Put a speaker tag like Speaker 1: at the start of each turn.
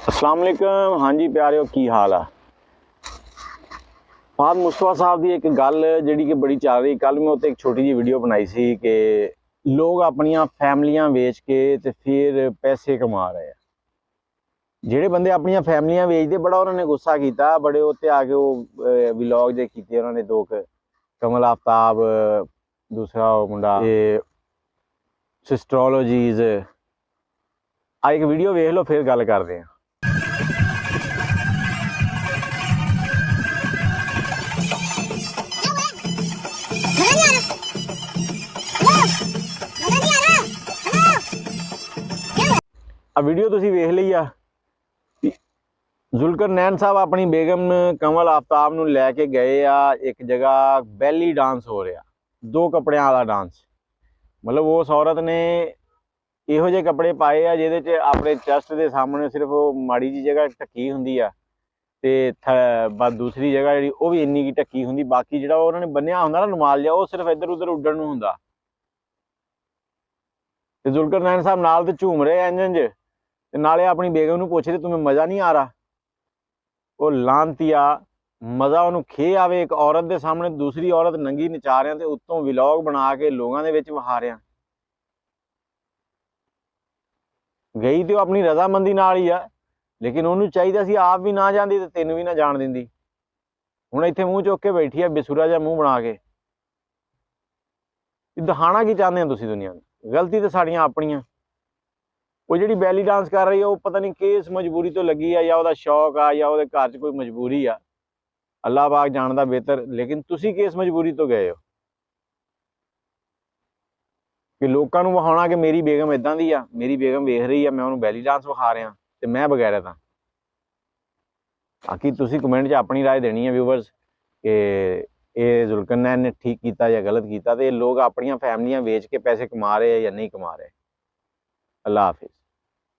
Speaker 1: अस्सलाम वालेकुम। हाँ जी प्यारे, की हाल है। फहद मुस्तफा साहब की एक गल जी कि बड़ी चल रही, कल मैं उत्ते एक छोटी जी वीडियो बनाई सी कि लोग अपन फैमिलियां वेच के ते फिर पैसे कमा रहे हैं। जेडे बंदे अपन फैमिलियां वेचते बड़ा उन्होंने गुस्सा किया, बड़े उत्ते आके वो व्लॉग जे किए उन्होंने दो कमल आफ्ताब, दूसरा मुंडा सिस्ट्रोलॉजीज। आ एक वीडियो वेख लो फिर गल करते हैं। वीडियो तुसी वेख ली आ। जुल्करनैन साहब अपनी बेगम कमल आफ्ताब नूं लैके गए आ एक जगह, बैली डांस हो रहा, दो कपड़ियां वाला डांस। मतलब उस औरत ने इहो जे कपड़े पाए आ जिहदे च अपने चैस्ट के सामने सिर्फ वो माड़ी जी जगह ढक्की हुंदी आ ते बस दूसरी जगह जी वो भी इन्नी की ढक्की हुंदी, बाकी जिहड़ा उन्होंने बन्निया हुंदा ना रुमाल जिहा, वो सिर्फ इधर उधर उड्डण नूं हुंदा। ते जुल्करनैन साहब नाल ते झूम रहे इंजन च, ते नाले अपनी बेगम नूं पुछ रहे तुम्हें मज़ा नहीं आ रहा। वो लानतिया मज़ा उन्होंने खे आवे, एक औरत के सामने दूसरी औरत नंगी नचा रहा तो उत्तों व्लॉग बना के लोगों के विच विखा रहा। गई तो अपनी रजामंदी नाल ही आ, लेकिन उन्होंने चाहिए सी आप भी ना जाती तो तेन भी ना जान देंदी। हुण इत्थे मूँह चुक के बैठी है बेसुरा जिहा मूँह बना के। दिखाना की चाहते हैं तुसीं दुनिया नूं? गलती तो साड़ियां अपनियां। वो जी बैली डांस कर रही है वो पता नहीं किस मजबूरी तो लगी है, या वह शौक आ, या वो घर च कोई मजबूरी आ, अल्लाह पाक जानदा बेहतर। लेकिन तुसीं किस मजबूरी तो गए हो कि लोगों को विखाना कि मेरी बेगम इदां दी आ, मेरी बेगम वेख रही है, मैं उन्होंने बैली डांस विखा रहा तो मैं बगैरत हाँ। बाकी तुसीं कमेंट च अपनी राय देनी है व्यूवर्स कि ये जुल्करनैन ने ठीक किया या गलत किया, तो ये लोग अपन फैमिलियां वेच के पैसे कमा रहे हैं या नहीं कमा रहे। अल्लाह हाफिज़।